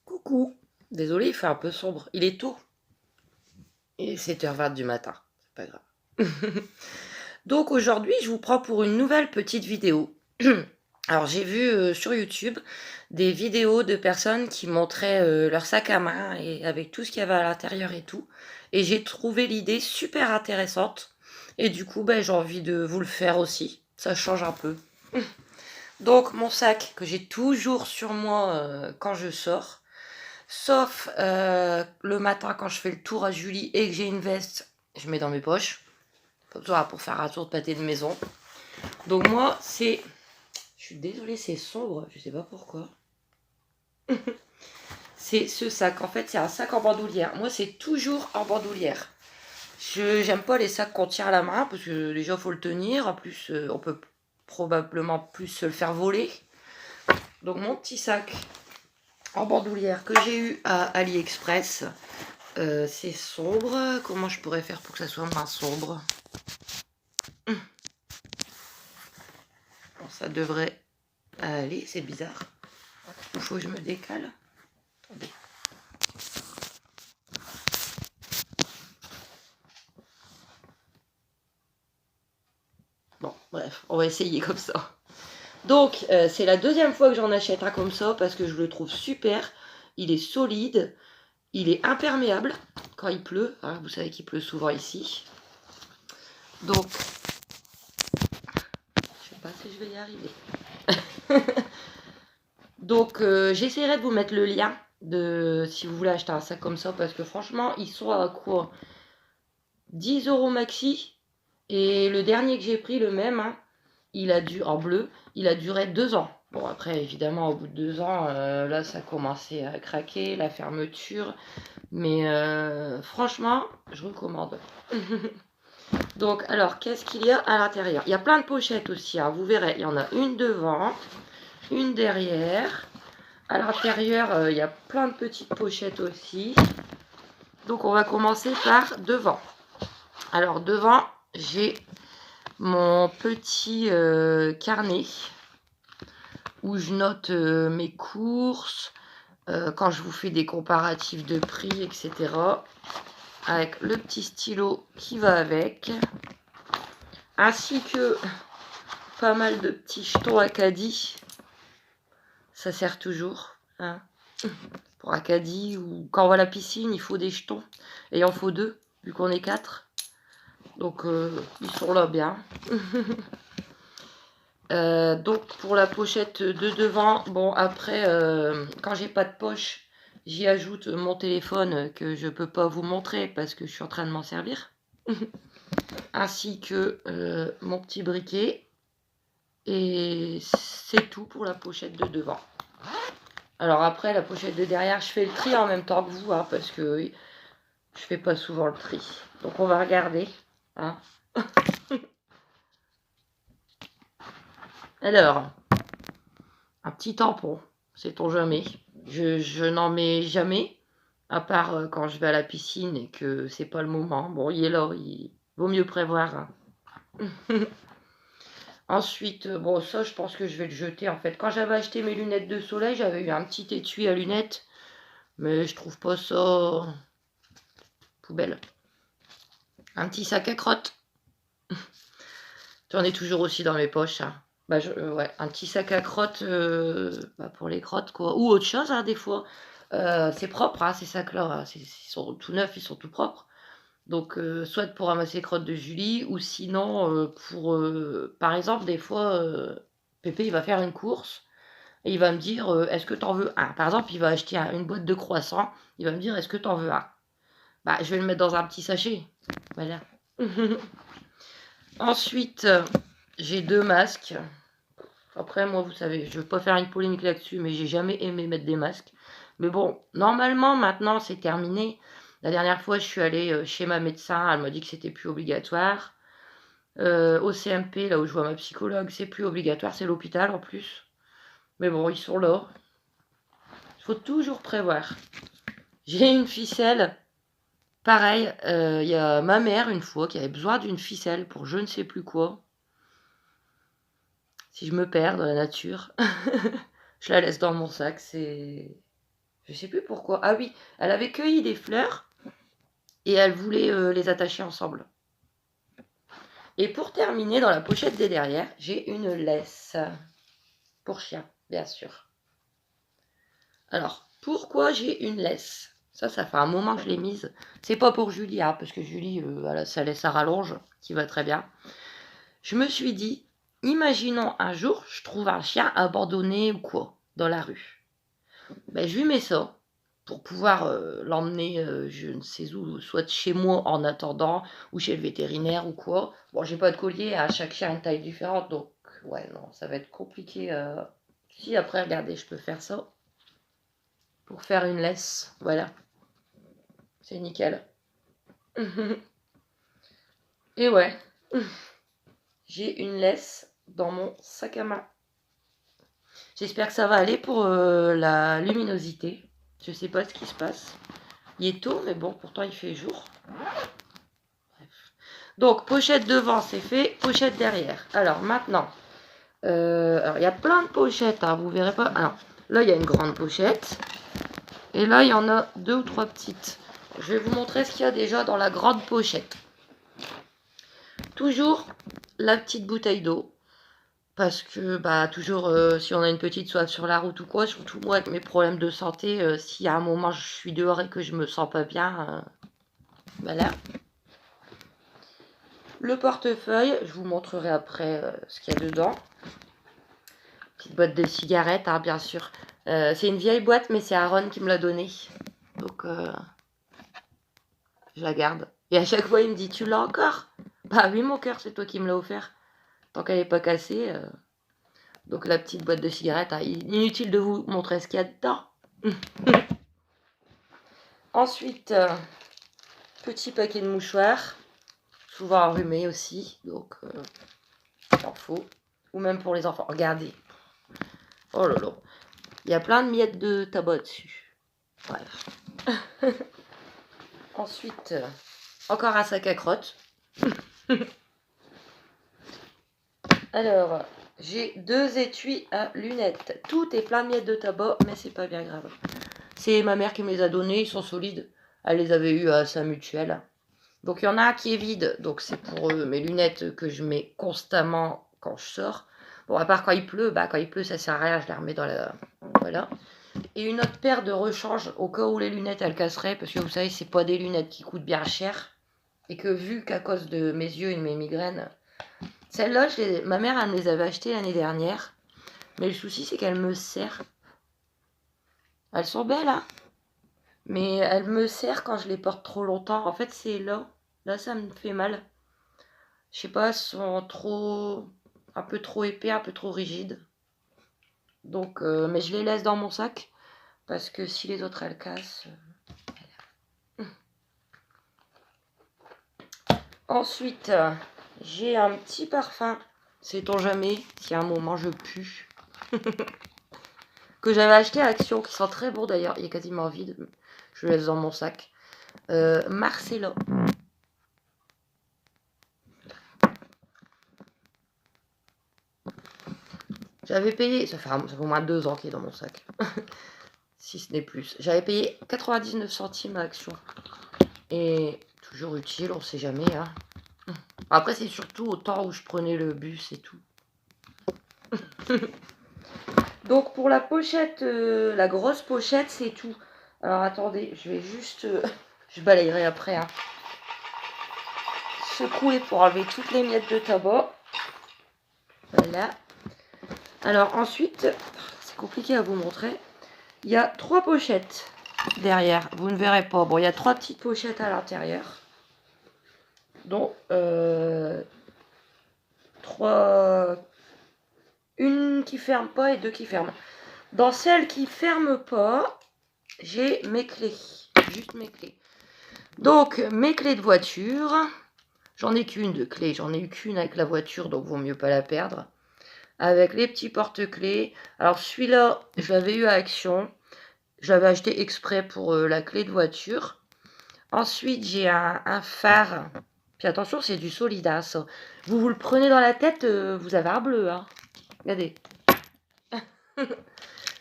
Coucou. Désolée, il fait un peu sombre. Il est tôt. Il est 7h20 du matin. C'est pas grave. Donc aujourd'hui, je vous prends pour une nouvelle petite vidéo. Alors j'ai vu sur YouTube des vidéos de personnes qui montraient leur sac à main et avec tout ce qu'il y avait à l'intérieur et tout. Et j'ai trouvé l'idée super intéressante. Et du coup, j'ai envie de vous le faire aussi. Ça change un peu. Donc mon sac que j'ai toujours sur moi quand je sors. Sauf le matin quand je fais le tour à Julie et que j'ai une veste, je mets dans mes poches. Pas besoin pour faire un tour de pâté de maison. Donc moi, c'est... Je suis désolée, c'est sombre, je sais pas pourquoi. C'est ce sac, en fait, c'est un sac en bandoulière. Moi, c'est toujours en bandoulière. J'aime pas les sacs qu'on tient à la main, parce que déjà, il faut le tenir. En plus, on peut probablement plus se le faire voler. Donc mon petit sac en bandoulière que j'ai eu à AliExpress, c'est sombre. Comment je pourrais faire pour que ça soit moins sombre? Bon, ça devrait aller, c'est bizarre. Il faut que je me décale. Attendez. Bon, bref, on va essayer comme ça. Donc, c'est la deuxième fois que j'en achète un comme ça parce que je le trouve super. Il est solide, il est imperméable quand il pleut. Hein, vous savez qu'il pleut souvent ici. Donc, je sais pas si je vais y arriver. Donc, j'essaierai de vous mettre le lien de si vous voulez acheter un sac comme ça parce que franchement, ils sont à quoi? 10 € maxi. Et le dernier que j'ai pris, le même, hein, il a dû en bleu, il a duré 2 ans. Bon, après, évidemment, au bout de 2 ans, là, ça commençait à craquer, la fermeture. Mais franchement, je recommande. Donc, alors, qu'est-ce qu'il y a à l'intérieur? Il y a plein de pochettes aussi, hein, vous verrez. Il y en a une devant, une derrière. À l'intérieur, il y a plein de petites pochettes aussi. Donc, on va commencer par devant. Alors, devant, j'ai mon petit carnet où je note mes courses, quand je vous fais des comparatifs de prix, etc. Avec le petit stylo qui va avec, ainsi que pas mal de petits jetons Acadie. Ça sert toujours, hein, pour Acadie, ou quand on va à la piscine, il faut des jetons. Et il en faut 2, vu qu'on est 4. Donc, ils sont là bien. Donc pour la pochette de devant, bon après quand j'ai pas de poche, j'y ajoute mon téléphone que je peux pas vous montrer parce que je suis en train de m'en servir, ainsi que mon petit briquet, et c'est tout pour la pochette de devant. Alors après la pochette de derrière, je fais le tri en même temps que vous, hein, parce que je fais pas souvent le tri. Donc on va regarder, hein. Alors, un petit tampon, sait-on jamais. Je n'en mets jamais, à part quand je vais à la piscine et que c'est pas le moment. Bon, il est là, il vaut mieux prévoir, hein. Ensuite, bon, ça, je pense que je vais le jeter, en fait. Quand j'avais acheté mes lunettes de soleil, j'avais eu un petit étui à lunettes, mais je trouve pas ça poubelle. Un petit sac à crottes. J'en ai toujours aussi dans mes poches, hein. Ouais, un petit sac à crottes pour les crottes, quoi. Ou autre chose, hein, des fois. C'est propre, hein, ces sacs-là, hein. Ils sont tout neufs, ils sont tout propres. Donc, soit pour ramasser les crottes de Julie, ou sinon, par exemple, des fois, Pépé, il va faire une course, et il va me dire, est-ce que t'en veux un? Par exemple, il va acheter une boîte de croissants, il va me dire, est-ce que t'en veux un? Bah, je vais le mettre dans un petit sachet. Voilà. Ensuite, j'ai 2 masques. Après, moi, vous savez, je ne veux pas faire une polémique là-dessus, mais j'ai jamais aimé mettre des masques. Mais bon, normalement, maintenant, c'est terminé. La dernière fois, je suis allée chez ma médecin, elle m'a dit que c'était plus obligatoire. Au CMP, là où je vois ma psychologue, c'est plus obligatoire, c'est l'hôpital en plus. Mais bon, ils sont là. Il faut toujours prévoir. J'ai une ficelle. Pareil, il y a ma mère, une fois, qui avait besoin d'une ficelle pour je ne sais plus quoi. Si je me perds dans la nature, je la laisse dans mon sac. C'est... Je sais plus pourquoi. Ah oui, elle avait cueilli des fleurs et elle voulait les attacher ensemble. Et pour terminer, dans la pochette des derrière, j'ai une laisse. Pour chien, bien sûr. Alors, pourquoi j'ai une laisse? Ça fait un moment que je l'ai mise. C'est pas pour Julie, hein, parce que Julie, elle a sa laisse à rallonge, qui va très bien. Je me suis dit, imaginons un jour, je trouve un chien abandonné ou quoi, dans la rue. Ben, je lui mets ça, pour pouvoir l'emmener, je ne sais où, soit chez moi en attendant, ou chez le vétérinaire ou quoi. Bon, j'ai pas de collier, à chaque chien a une taille différente, donc ouais, non, ça va être compliqué. Si, après, regardez, je peux faire ça. Pour faire une laisse, voilà. C'est nickel. Et ouais, j'ai une laisse dans mon sac à main. J'espère que ça va aller pour la luminosité. Je sais pas ce qui se passe. Il est tôt, mais bon, pourtant il fait jour. Bref. Donc, pochette devant, c'est fait. Pochette derrière. Alors, maintenant, alors il y a plein de pochettes, hein, vous verrez pas. Alors, là, il y a une grande pochette. Et là, il y en a 2 ou 3 petites. Je vais vous montrer ce qu'il y a déjà dans la grande pochette. Toujours la petite bouteille d'eau. Parce que, bah, toujours, si on a une petite soif sur la route ou quoi, surtout moi avec mes problèmes de santé, si à un moment je suis dehors et que je me sens pas bien, voilà. Le portefeuille, je vous montrerai après ce qu'il y a dedans. Petite boîte de cigarettes, hein, bien sûr. C'est une vieille boîte, mais c'est Aaron qui me l'a donnée. Donc, je la garde. Et à chaque fois, il me dit, tu l'as encore? Bah oui, mon cœur, c'est toi qui me l'as offert. Tant qu'elle n'est pas cassée. Donc la petite boîte de cigarettes, hein, inutile de vous montrer ce qu'il y a dedans. Ensuite, petit paquet de mouchoirs, souvent enrhumés aussi, donc il en faut. Ou même pour les enfants. Regardez. Oh là là. Il y a plein de miettes de tabac dessus. Bref. Ensuite, encore un sac à crottes. Alors, j'ai 2 étuis à lunettes. Tout est plein de miettes de tabac, mais c'est pas bien grave. C'est ma mère qui me les a donnés, ils sont solides. Elle les avait eus à sa mutuelle. Donc il y en a un qui est vide, donc c'est pour mes lunettes que je mets constamment quand je sors. Bon, à part quand il pleut, bah quand il pleut ça sert à rien, je les remets dans la... Voilà. Et une autre paire de rechange au cas où les lunettes elles casseraient, parce que vous savez, c'est pas des lunettes qui coûtent bien cher. Et que vu qu'à cause de mes yeux et de mes migraines, celles-là, ma mère elle me les avait achetées l'année dernière. Mais le souci c'est qu'elles me serrent. Elles sont belles, hein, mais elles me serrent quand je les porte trop longtemps. En fait, c'est là. Là, ça me fait mal. Je sais pas, elles sont trop... un peu trop épais, un peu trop rigides. Donc, mais je les laisse dans mon sac. Parce que si les autres, elles cassent... Ensuite, j'ai un petit parfum. Sait-on jamais si à un moment je pue. Que j'avais acheté à Action, qui sent très bon d'ailleurs. Il est quasiment vide. Je le laisse dans mon sac. Marcella. J'avais payé, ça fait au moins 2 ans qu'il est dans mon sac. Si ce n'est plus. J'avais payé 99 centimes à Action. Et toujours utile, on sait jamais. Hein. Après, c'est surtout au temps où je prenais le bus et tout. Donc pour la pochette, la grosse pochette, c'est tout. Alors attendez, je vais juste... je balayerai après. Hein. Secouer pour enlever toutes les miettes de tabac. Voilà. Alors ensuite, c'est compliqué à vous montrer. Il y a 3 pochettes derrière. Vous ne verrez pas. Bon, il y a 3 petites pochettes à l'intérieur. Dont 3... Une qui ferme pas et 2 qui ferment. Dans celle qui ferme pas, j'ai mes clés. Juste mes clés. Donc, mes clés de voiture. J'en ai qu'une de clé. J'en ai eu qu'une avec la voiture, donc vaut mieux pas la perdre. Avec les petits porte-clés. Alors, celui-là, je l'avais eu à Action. Je l'avais acheté exprès pour la clé de voiture. Ensuite, j'ai un phare. Puis attention, c'est du Solidas. Vous le prenez dans la tête, vous avez un bleu. Hein. Regardez.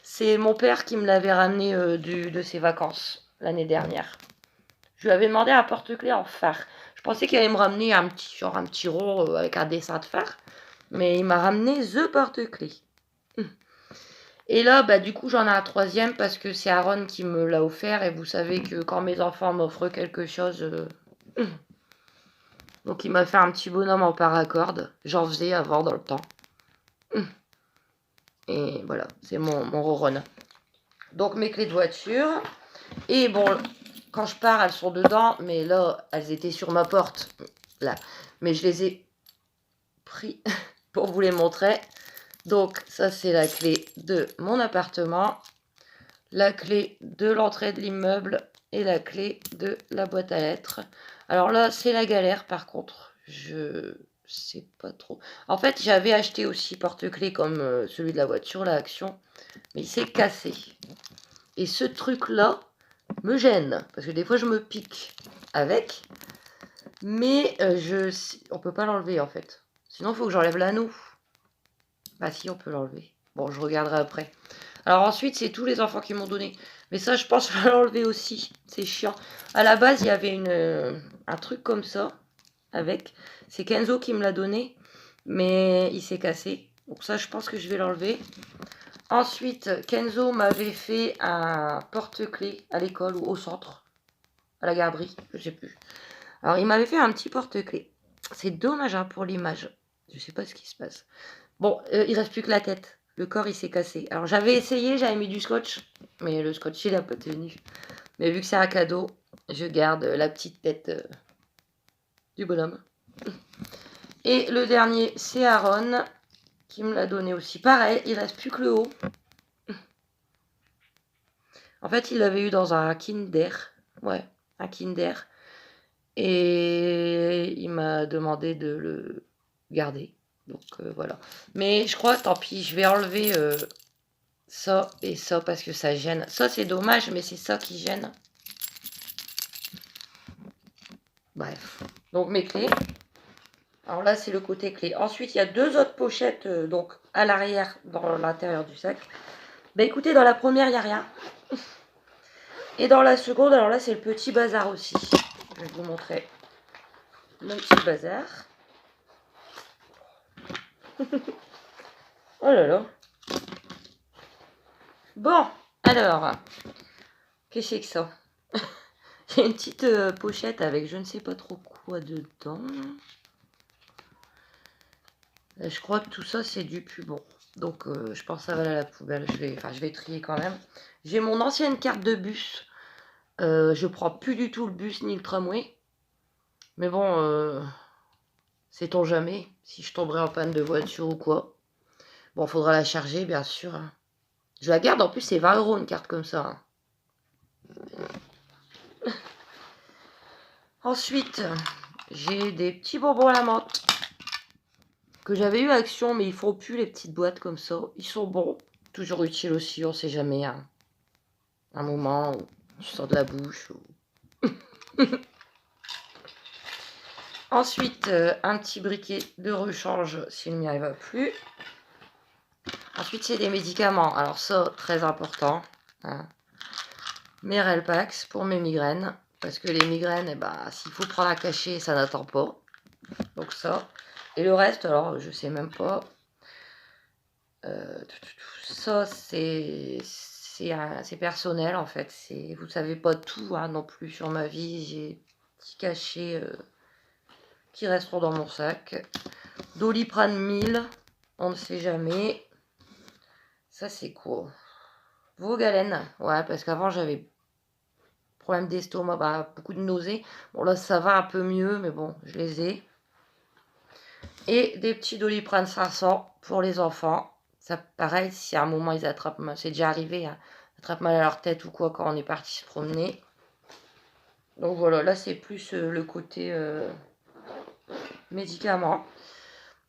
C'est mon père qui me l'avait ramené de ses vacances l'année dernière. Je lui avais demandé un porte-clés en phare. Je pensais qu'il allait me ramener un petit rond avec un dessin de phare. Mais il m'a ramené The porte-clés. Et là, bah, du coup, j'en ai un troisième parce que c'est Aaron qui me l'a offert. Et vous savez que quand mes enfants m'offrent quelque chose... Donc il m'a fait un petit bonhomme en paracorde. J'en faisais avant dans le temps. Et voilà, c'est mon Roron. Donc mes clés de voiture. Et bon, quand je pars, elles sont dedans. Mais là, elles étaient sur ma porte. Là. Mais je les ai pris pour vous les montrer. Donc ça, c'est la clé de mon appartement. La clé de l'entrée de l'immeuble. Et la clé de la boîte à lettres. Alors là, c'est la galère par contre. Je sais pas trop. En fait, j'avais acheté aussi porte-clés comme celui de la voiture, la Action. Mais il s'est cassé. Et ce truc-là me gêne. Parce que des fois, je me pique avec. Mais on peut pas l'enlever en fait. Sinon, il faut que j'enlève l'anneau. Bah si, on peut l'enlever. Bon, je regarderai après. Alors ensuite, c'est tous les enfants qui m'ont donné. Mais ça, je pense que je vais l'enlever aussi. C'est chiant. À la base, il y avait un truc comme ça. Avec. C'est Kenzo qui me l'a donné. Mais il s'est cassé. Donc ça, je pense que je vais l'enlever. Ensuite, Kenzo m'avait fait un porte-clés à l'école ou au centre. À la garderie, je sais plus. Alors, il m'avait fait un petit porte-clés. C'est dommage hein, pour l'image. Je sais pas ce qui se passe. Bon, il reste plus que la tête. Le corps, il s'est cassé. Alors, j'avais essayé, j'avais mis du scotch. Mais le scotch, il a pas tenu. Mais vu que c'est un cadeau, je garde la petite tête du bonhomme. Et le dernier, c'est Aaron qui me l'a donné aussi. Pareil, il reste plus que le haut. En fait, il l'avait eu dans un Kinder. Ouais, un Kinder. Et il m'a demandé de le garder. Donc voilà. Mais je crois, tant pis, je vais enlever ça et ça parce que ça gêne. Ça, c'est dommage, mais c'est ça qui gêne. Bref. Donc mes clés. Alors là, c'est le côté clé. Ensuite, il y a deux autres pochettes donc à l'arrière, dans l'intérieur du sac. Bah écoutez, dans la première, il n'y a rien. Et dans la seconde, alors là, c'est le petit bazar aussi. Je vais vous montrer mon petit bazar. Oh là là. Bon, alors, qu'est-ce que c'est que ça? J'ai une petite pochette avec je ne sais pas trop quoi dedans. Je crois que tout ça, c'est du Pubon. Donc, je pense que ça va aller à la poubelle. Je vais trier quand même. J'ai mon ancienne carte de bus. Je prends plus du tout le bus ni le tramway. Mais bon, sait-on jamais si je tomberai en panne de voiture ou quoi. Bon, faudra la charger, bien sûr. Hein. Je la garde, en plus, c'est 20 € une carte comme ça. Hein. Ensuite, j'ai des petits bonbons à la menthe. Que j'avais eu à Action, mais ils font plus les petites boîtes comme ça. Ils sont bons. Toujours utiles aussi, on sait jamais. Hein. Un moment où tu sors de la bouche. Ou... Ensuite, un petit briquet de rechange si le mien ne va plus. Ensuite, c'est des médicaments. Alors ça, très important. Hein. Mes Relpax pour mes migraines. Parce que les migraines, eh ben, s'il faut prendre à cacher, ça n'attend pas. Donc ça. Et le reste, alors, je sais même pas. Ça, c'est personnel, en fait. Vous savez pas tout hein, non plus sur ma vie. J'ai des petits cachets qui resteront dans mon sac. Doliprane 1000. On ne sait jamais. Ça, c'est quoi? Vogalène. Ouais, parce qu'avant, j'avais problème d'estomac, bah, beaucoup de nausées. Bon, là, ça va un peu mieux, mais bon, je les ai. Et des petits Doliprane 500 pour les enfants. Ça, pareil, si à un moment ils attrapent mal, c'est déjà arrivé, hein, ils attrapent mal à leur tête ou quoi quand on est parti se promener. Donc voilà, là c'est plus le côté médicaments.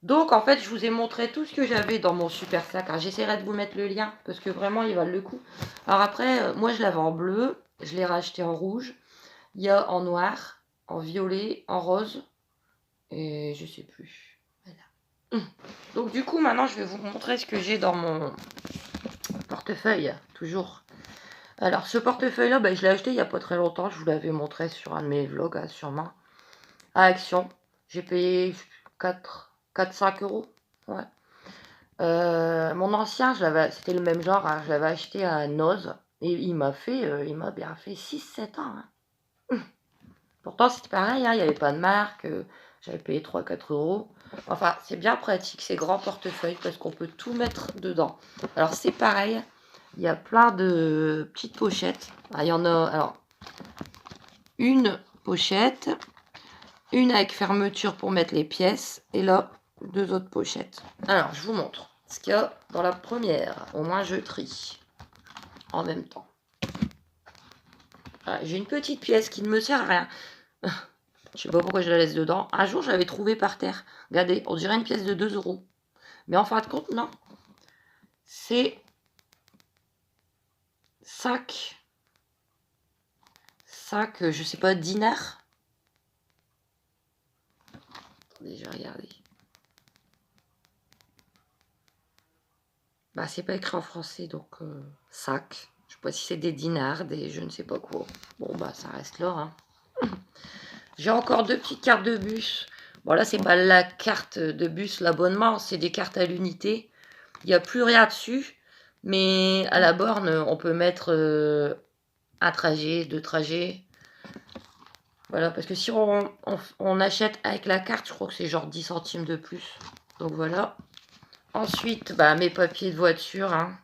Donc en fait, je vous ai montré tout ce que j'avais dans mon super sac. J'essaierai de vous mettre le lien parce que vraiment il valent le coup. Alors après, moi je l'avais en bleu, je l'ai racheté en rouge. Il y a en noir, en violet, en rose et je sais plus. Voilà. Donc du coup, maintenant, je vais vous montrer ce que j'ai dans mon portefeuille, toujours. Alors, ce portefeuille-là, je l'ai acheté il n'y a pas très longtemps. Je vous l'avais montré sur un de mes vlogs, hein, sûrement. À Action. J'ai payé 4-5 euros. Ouais. Mon ancien, c'était le même genre, hein, je l'avais acheté à Noz. Et il m'a bien fait 6-7 ans. Hein. Pourtant, c'était pareil, hein, il n'y avait pas de marque. J'avais payé 3-4 euros. Enfin, c'est bien pratique, ces grands portefeuilles, parce qu'on peut tout mettre dedans. Alors, c'est pareil, il y a plein de petites pochettes. Ah, il y en a, alors, une pochette, une avec fermeture pour mettre les pièces, et là, 2 autres pochettes. Alors, je vous montre ce qu'il y a dans la première. Au moins, je trie en même temps. Voilà, j'ai une petite pièce qui ne me sert à rien. Je sais pas pourquoi je la laisse dedans. Un jour, je l'avais trouvée par terre. Regardez, on dirait une pièce de 2 euros. Mais en fin de compte, non. C'est 5, je sais pas, dinars. Attendez, je vais regarder. Bah, c'est pas écrit en français, donc 5. Je sais pas si c'est des dinars, des je ne sais pas quoi. Bon, bah, ça reste là, hein. J'ai encore 2 petites cartes de bus. Bon, là, c'est pas la carte de bus, l'abonnement, c'est des cartes à l'unité. Il n'y a plus rien dessus, mais à la borne, on peut mettre un trajet, 2 trajets. Voilà, parce que si on achète avec la carte, je crois que c'est genre 10 centimes de plus. Donc voilà. Ensuite, mes papiers de voiture. Hein.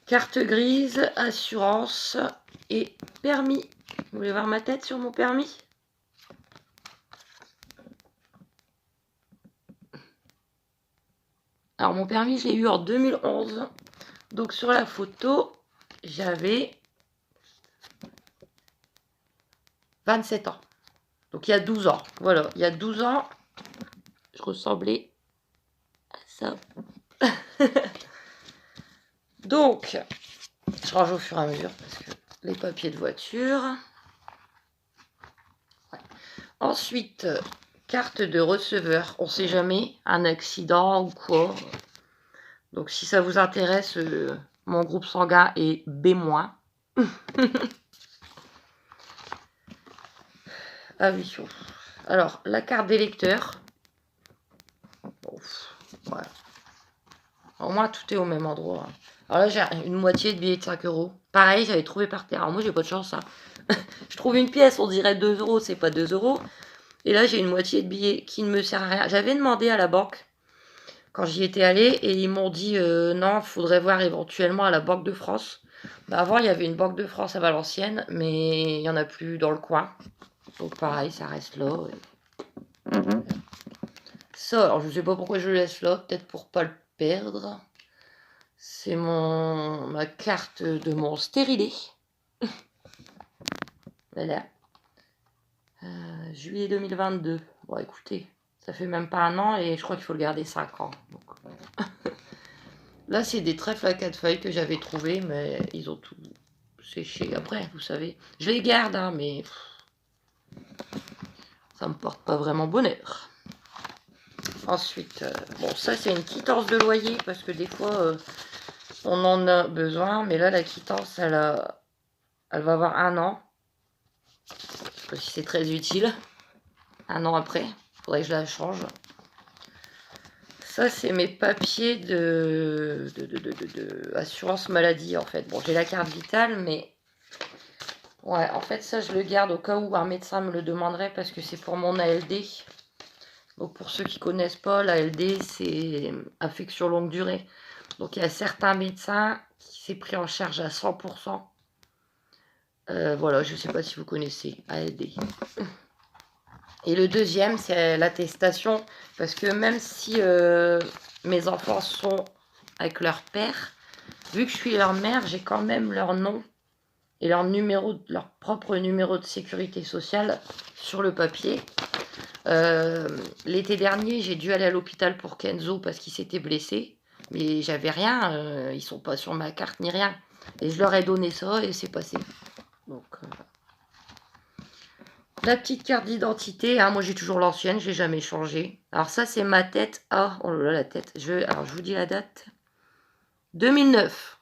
Carte grise, assurance et permis. Vous voulez voir ma tête sur mon permis? Alors mon permis, je l'ai eu en 2011. Donc sur la photo, j'avais 27 ans. Donc il y a 12 ans. Voilà, il y a 12 ans, je ressemblais à ça. Donc, je range au fur et à mesure parce que les papiers de voiture. Ouais. Ensuite, carte de receveur. On ne sait jamais, un accident ou quoi. Donc si ça vous intéresse, mon groupe sanguin est B-. Ah oui. Alors, la carte d'électeur. Ouais. Au moins, tout est au même endroit. Alors là, j'ai une moitié de billets de 5 euros. Pareil, j'avais trouvé par terre. Alors moi, j'ai pas de chance. Hein. Je trouve une pièce, on dirait 2 euros, c'est pas 2 euros. Et là, j'ai une moitié de billets qui ne me sert à rien. J'avais demandé à la banque quand j'y étais allée et ils m'ont dit non, il faudrait voir éventuellement à la Banque de France. Avant, il y avait une Banque de France à Valenciennes, mais il n'y en a plus dans le coin. Donc pareil, ça reste là. Ça, alors je sais pas pourquoi je le laisse là, peut-être pour pas le perdre. C'est ma carte de mon stérilet. Voilà. Juillet 2022. Bon, écoutez, ça fait même pas un an et je crois qu'il faut le garder 5 ans. Donc, là, c'est des trèfles à 4 feuilles que j'avais trouvés, mais ils ont tout séché après, vous savez. Je les garde, hein, mais ça me porte pas vraiment bonheur. Ensuite, bon, ça, c'est une quittance de loyer parce que des fois, on en a besoin, mais là, la quittance, elle va avoir 1 an. Je sais pas si c'est très utile. 1 an après, faudrait que je la change. Ça, c'est mes papiers de assurance maladie, en fait. Bon, j'ai la carte vitale, mais... Ouais, en fait, ça, je le garde au cas où un médecin me le demanderait parce que c'est pour mon ALD. Donc, pour ceux qui connaissent pas, l'ALD, c'est affection longue durée. Donc, il y a certains médecins qui s'est pris en charge à 100%. Voilà, je sais pas si vous connaissez ALD. Et le deuxième, c'est l'attestation. Parce que même si mes enfants sont avec leur père, vu que je suis leur mère, j'ai quand même leur nom et leur propre numéro de sécurité sociale sur le papier. L'été dernier, j'ai dû aller à l'hôpital pour Kenzo parce qu'il s'était blessé. Mais j'avais rien, ils sont pas sur ma carte ni rien. Et je leur ai donné ça et c'est passé. Donc, La petite carte d'identité, hein, moi j'ai toujours l'ancienne, je l'ai jamais changée. Alors ça c'est ma tête. Ah, oh là là, la tête. Alors je vous dis la date. 2009.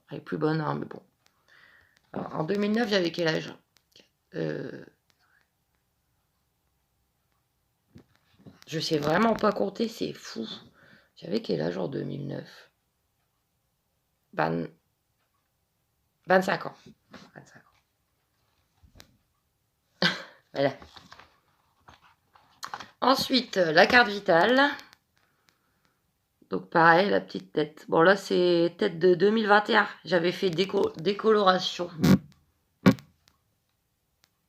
Elle est plus bonne, hein, mais bon. Alors, en 2009, j'avais quel âge? Je sais vraiment pas compter, c'est fou. J'avais quel âge en 2009? 25 ans. 25 ans. Voilà. Ensuite, la carte vitale. Donc pareil, la petite tête. Bon là, c'est tête de 2021. J'avais fait décoloration.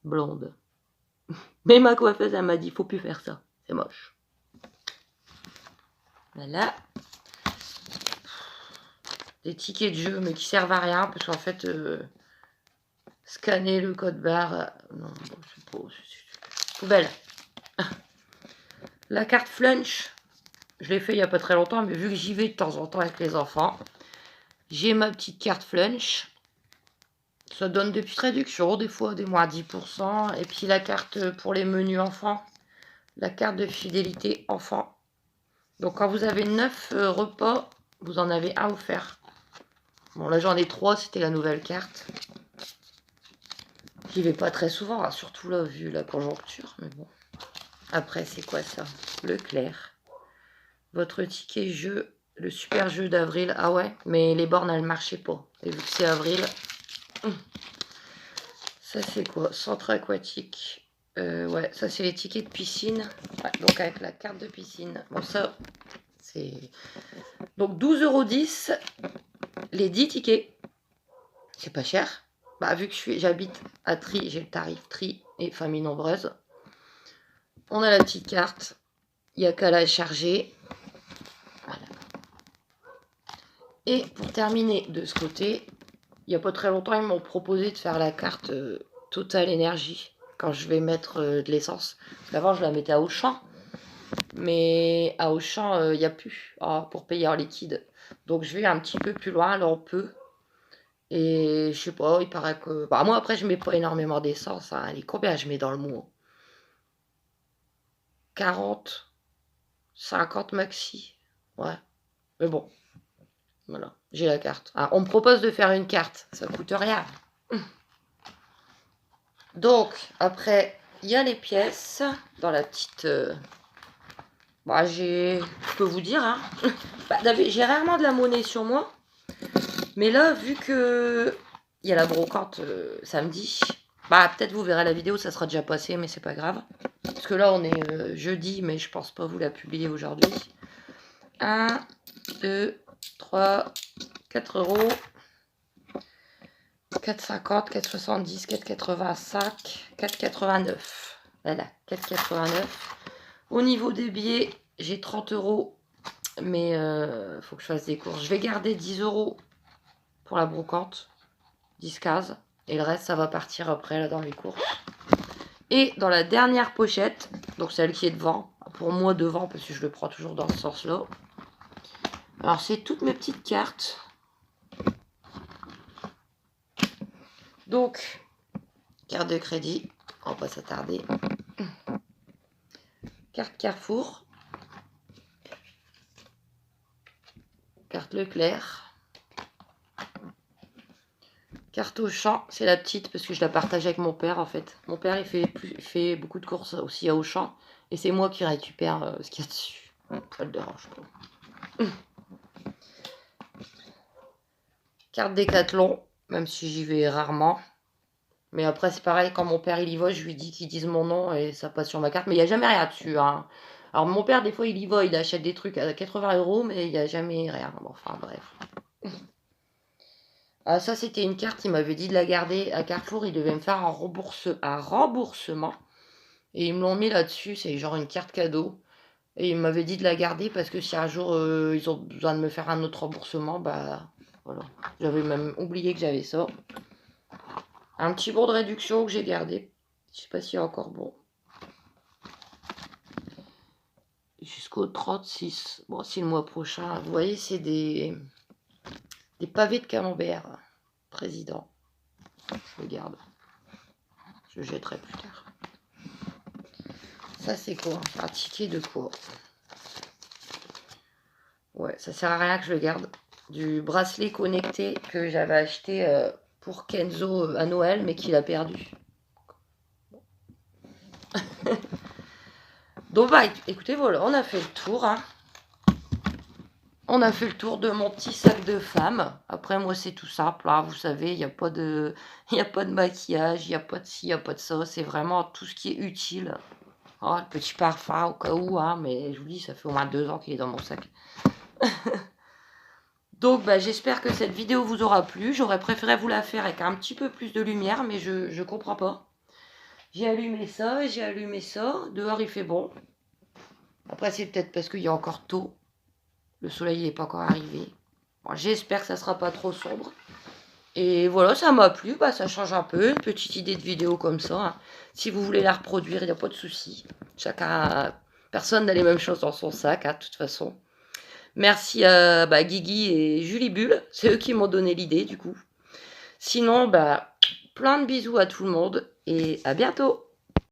Blonde. Mais ma coiffeuse, elle m'a dit, faut plus faire ça. C'est moche. Voilà. Des tickets de jeu, mais qui servent à rien, parce qu'en fait, scanner le code barre... non, bon, c'est pas... poubelle. La carte flunch, je l'ai fait il n'y a pas très longtemps, mais vu que j'y vais de temps en temps avec les enfants, j'ai ma petite carte flunch. Ça donne des petites réductions, des fois des moins 10%. Et puis la carte pour les menus enfants, la carte de fidélité enfant. Donc quand vous avez 9 repas, vous en avez un offert. Bon là j'en ai 3, c'était la nouvelle carte. J'y vais pas très souvent, hein, surtout là vu la conjoncture, mais bon. Après c'est quoi ça? Leclerc. Votre ticket jeu, le super jeu d'avril. Ah ouais, mais les bornes elles marchaient pas. Et vu que c'est avril. Ça c'est quoi? Centre aquatique. Ouais, ça c'est les tickets de piscine. Ouais, donc avec la carte de piscine. Bon ça, c'est... Donc 12,10 € les 10 tickets. C'est pas cher. Bah vu que j'habite à Tri, j'ai le tarif Tri et famille nombreuse. On a la petite carte. Il n'y a qu'à la charger. Voilà. Et pour terminer de ce côté, il n'y a pas très longtemps, ils m'ont proposé de faire la carte Total Énergie quand je vais mettre de l'essence. Avant, je la mettais à Auchan, mais à Auchan, il n'y a plus pour payer en liquide. Donc, je vais un petit peu plus loin, là, on peut. Et je sais pas, il paraît que... Bah, moi, après, je mets pas énormément d'essence. Hein. Allez, combien je mets dans le mot? 40, 50 maxi. Ouais, mais bon, voilà, j'ai la carte. Ah, on me propose de faire une carte, ça coûte rien. Donc, après, il y a les pièces dans la petite... Bah, je peux vous dire, hein. Bah, j'ai rarement de la monnaie sur moi. Mais là, vu que il y a la brocante samedi, bah, peut-être vous verrez la vidéo, ça sera déjà passé, mais c'est pas grave. Parce que là, on est jeudi, mais je pense pas vous la publier aujourd'hui. 1, 2, 3, 4 euros. 4,50, 4,70, 4,85, 4,89. Voilà, 4,89. Au niveau des billets, j'ai 30 euros, mais faut que je fasse des courses. Je vais garder 10 euros pour la brocante, 10 cases, et le reste, ça va partir après là dans les courses. Et dans la dernière pochette, donc celle qui est devant, pour moi devant, parce que je le prends toujours dans ce sens-là. Alors, c'est toutes mes petites cartes. Donc, carte de crédit, on va pas s'attarder. Carte Carrefour. Carte Leclerc. Carte Auchan, c'est la petite parce que je la partage avec mon père en fait. Mon père il fait beaucoup de courses aussi à Auchan et c'est moi qui récupère ce qu'il y a dessus. Ça le dérange pas. Carte Décathlon, même si j'y vais rarement. Mais après c'est pareil, quand mon père il y va, je lui dis qu'il dise mon nom et ça passe sur ma carte. Mais il n'y a jamais rien dessus. Hein. Alors mon père des fois il y va, il achète des trucs à 80 euros mais il n'y a jamais rien. Bon, enfin bref. Ah, ça, c'était une carte, il m'avait dit de la garder à Carrefour, il devait me faire un remboursement. Et ils me l'ont mis là-dessus, c'est genre une carte cadeau. Et il m'avait dit de la garder parce que si un jour ils ont besoin de me faire un autre remboursement, bah voilà. J'avais même oublié que j'avais ça. Un petit bon de réduction que j'ai gardé. Je sais pas s'il est encore bon. Jusqu'au 36. Bon, si le mois prochain. Vous voyez, c'est des pavés de camembert. Président. Je le garde. Je le jetterai plus tard. Ça, c'est quoi? Un ticket de quoi? Ouais, ça sert à rien que je le garde. Du bracelet connecté que j'avais acheté pour Kenzo à Noël, mais qu'il a perdu. Donc, bah, écoutez, voilà, on a fait le tour. Hein. On a fait le tour de mon petit sac de femme. Après, moi, c'est tout simple. Hein. Vous savez, il n'y a pas de... il a pas de maquillage, il n'y a pas de ci, il n'y a pas de ça. C'est vraiment tout ce qui est utile. Oh, le petit parfum au cas où, hein, mais je vous dis, ça fait au moins 2 ans qu'il est dans mon sac. Donc, bah, j'espère que cette vidéo vous aura plu. J'aurais préféré vous la faire avec un petit peu plus de lumière, mais je comprends pas. J'ai allumé ça, j'ai allumé ça. Dehors, il fait bon. Après, c'est peut-être parce qu'il y a encore tôt. Le soleil n'est pas encore arrivé. Bon, j'espère que ça sera pas trop sombre. Et voilà, ça m'a plu. Bah, ça change un peu. Une petite idée de vidéo comme ça. Hein. Si vous voulez la reproduire, il n'y a pas de souci. Personne n'a les mêmes choses dans son sac, hein, de toute façon. Merci à Guigui et Julie Bulle. C'est eux qui m'ont donné l'idée, du coup. Sinon, plein de bisous à tout le monde et à bientôt.